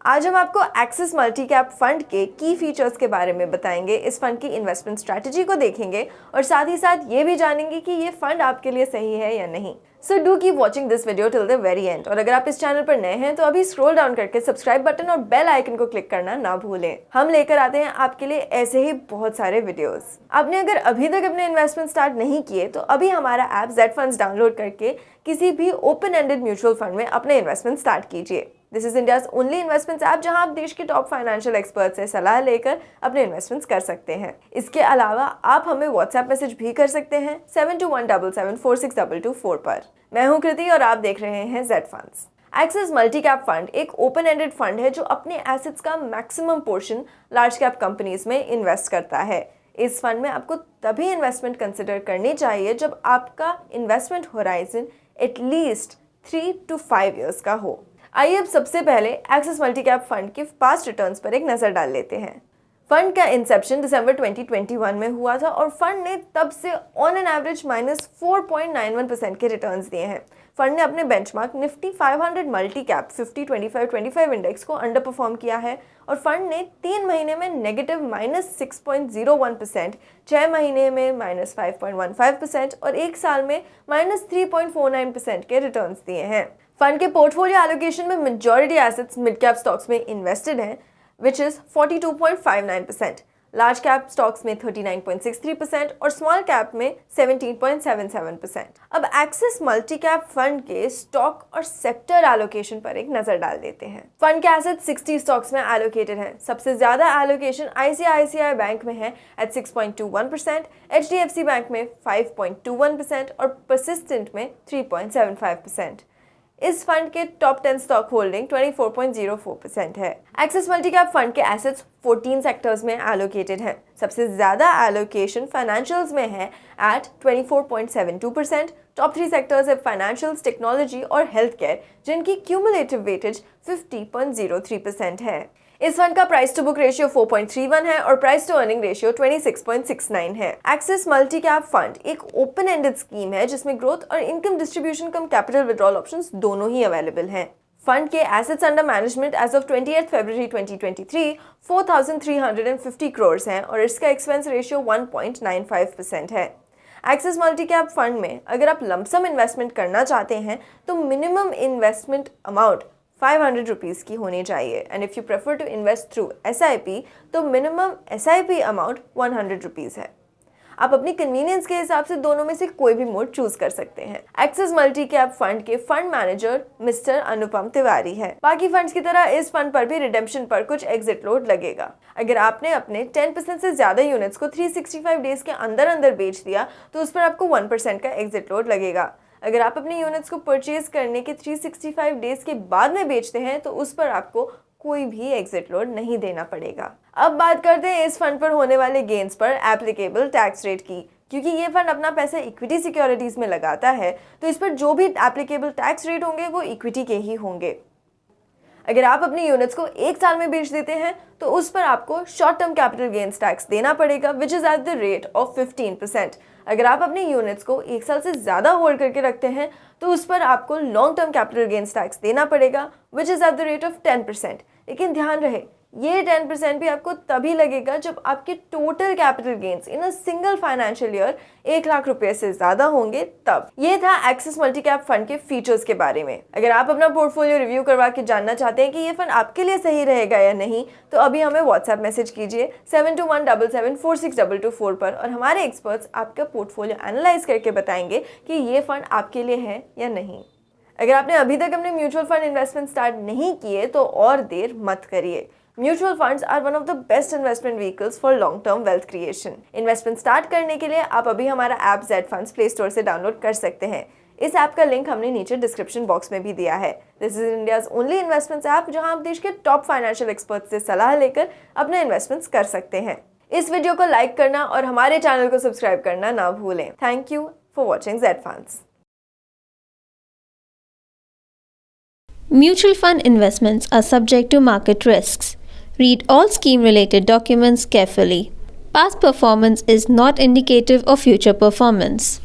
आज हम आपको एक्सिस मल्टी कैप फंड के की फीचर्स के बारे में बताएंगे, इस फंड की इन्वेस्टमेंट स्ट्रैटेजी को देखेंगे और साथ ही साथ ये भी जानेंगे कि ये फंड आपके लिए सही है या नहीं। So do keep watching this video till the very and. और अगर आप इस चैनल पर नए हैं तो अभी स्क्रॉल डाउन करके सब्सक्राइब बटन और बेल आइकन को क्लिक करना ना भूलें। हम लेकर आते हैं आपके लिए ऐसे ही बहुत सारे वीडियोस। आपने अगर अभी तक अपने इन्वेस्टमेंट स्टार्ट नहीं किए तो अभी हमारा ऐप जेड फंड्स डाउनलोड करके किसी भी ओपन एंडेड म्यूचुअल फंड में अपने इन्वेस्टमेंट स्टार्ट कीजिए। This is India's only investments app जहां आप देश के टॉप फाइनेंशियल एक्सपर्ट से सलाह लेकर अपने इन्वेस्टमेंट्स कर सकते हैं। इसके अलावा आप हमें व्हाट्सएप मैसेज भी कर सकते हैं 7217746224 पर। मैं हूं कृति और आप देख रहे हैं Z funds. Axis multi cap fund एक ओपन एंडेड फंड है जो अपने एसेट्स का maximum portion large cap companies में इन्वेस्ट करता है। इस फंड में आपको तभी इन्वेस्टमेंट कंसिडर करनी चाहिए जब आपका investment horizon at least 3 to 5 years का हो। आइए अब सबसे पहले एक्सिस मल्टी कैप फंड के पास्ट रिटर्न्स पर एक नज़र डाल लेते हैं। फंड का इंसेप्शन दिसंबर 2021 में हुआ था और फंड ने तब से ऑन एन एवरेज -4.91% के रिटर्न्स दिए हैं। फंड ने अपने benchmark Nifty 500 multi cap 50-25-25 index को अंडर परफॉर्म किया है और फंड ने 3 महीने में नेगेटिव -6.01%, 6 महीने में -5.15% और 1 साल में -3.49% के रिटर्न्स दिए हैं। फंड के पोर्टफोलियो एलोकेशन में majority assets mid cap stocks में इन्वेस्टेड हैं, which is 42.59%, large cap stocks में 39.63% और स्मॉल कैप में 17.77%। अब एक्सिस मल्टी कैप फंड के स्टॉक और सेक्टर एलोकेशन पर एक नजर डाल देते हैं। फंड के एसेट्स 60 स्टॉक्स में एलोकेटेड हैं। सबसे ज्यादा एलोकेशन आईसीआईसीआई बैंक में है एट 6.21%, एचडीएफसी बैंक में 5.21% और परसिस्टेंट में 3.75%। इस फंड के टॉप 10 स्टॉक होल्डिंग 24.04% है। एक्सिस मल्टी कैप फंड के एसेट्स 14 सेक्टर्स में एलोकेटेड हैं। सबसे ज्यादा एलोकेशन फाइनेंशियल्स में है एट 24.72%। टॉप 3 सेक्टर्स है फाइनेंशियल्स, टेक्नोलॉजी और हेल्थ केयर, जिनकी क्यूमुलेटिव वेटेज 50.03% है। इस फंड का प्राइस टू बुक रेशियो 4.31 है और प्राइस टू अर्निंग रेशियो 26.69 है। एक्सिस मल्टी कैप फंड एक ओपन एंडेड स्कीम है जिसमें ग्रोथ और income distribution cum capital withdrawal options दोनों ही अवेलेबल हैं। फंड के assets under management as of 28 फरवरी 2023 4,350 करोड़ हैं और इसका एक्सपेंस रेशियो 1.95% है। एक्सिस मल्टी कैप फंड में अगर आप लमसम इन्वेस्टमेंट करना चाहते हैं तो मिनिमम इन्वेस्टमेंट अमाउंट 500 रुपीज़ की होनी चाहिए and if you prefer to invest through SIP तो मिनिमम SIP अमाउंट 100 रुपीज़ है। आप अपनी कन्वीनियंस के हिसाब से दोनों में से कोई भी मोड चूज कर सकते हैं। एक्सिस मल्टी कैप फंड के फंड मैनेजर मिस्टर अनुपम तिवारी है। बाकी फंड्स की तरह इस फंड पर भी रिडेम्पशन पर कुछ एग्जिट लोड लगेगा। अगर आपने अपने 10% से ज्यादा यूनिट्स को 365 डेज के अंदर अंदर बेच दिया तो उस पर आपको 1% का एग्जिट लोड लगेगा। अगर आप अपनी यूनिट्स को परचेज करने के 365 डेज के बाद में बेचते हैं तो उस पर आपको कोई भी एग्जिट लोड नहीं देना पड़ेगा। अब बात करते हैं इस फंड पर होने वाले गेन्स पर एप्लीकेबल टैक्स रेट की। क्योंकि ये फंड अपना पैसा इक्विटी सिक्योरिटीज में लगाता है तो इस पर जो भी एप्लीकेबल टैक्स रेट होंगे वो इक्विटी के ही होंगे। अगर आप अपनी यूनिट्स को 1 साल में बेच देते हैं तो उस पर आपको short term capital gains tax देना पड़ेगा which is at the rate of 15%। अगर आप अपनी यूनिट्स को 1 साल से ज़्यादा होल्ड करके रखते हैं तो उस पर आपको long term capital gains tax देना पड़ेगा which is at the rate of 10%। लेकिन ध्यान रहे ये 10% भी आपको तभी लगेगा जब आपके total capital gains in a single financial year 1 lakh रुपए से ज्यादा होंगे तब। ये था एक्सिस मल्टी कैप फंड के फीचर्स के बारे में। अगर आप अपना पोर्टफोलियो रिव्यू करवा के जानना चाहते हैं कि ये फंड आपके लिए सही रहेगा या नहीं तो अभी हमें व्हाट्सएप मैसेज कीजिए 7217746224 पर और हमारे एक्सपर्ट्स आपका पोर्टफोलियो एनालाइज करके बताएंगे कि ये फंड आपके लिए है या नहीं। अगर आपने अभी तक अपने म्यूचुअल फंड इन्वेस्टमेंट स्टार्ट नहीं किए तो और देर मत करिए। Mutual funds are one of the best investment vehicles for long term wealth creation. Investment start करने के लिए आप अभी हमारा app Z funds play store से डाउनलोड कर सकते हैं। इस ऐप का लिंक हमने नीचे डिस्क्रिप्शन बॉक्स में भी दिया है। This is India's only investments app जहां आप देश के टॉप फाइनेंशियल एक्सपर्ट से सलाह लेकर अपने इन्वेस्टमेंट्स कर सकते हैं। इस वीडियो को लाइक करना और हमारे चैनल को सब्सक्राइब करना ना भूलें। Thank you for watching Z funds. Mutual fund investments are subject to market risks. Read all scheme-related documents carefully. Past performance is not indicative of future performance.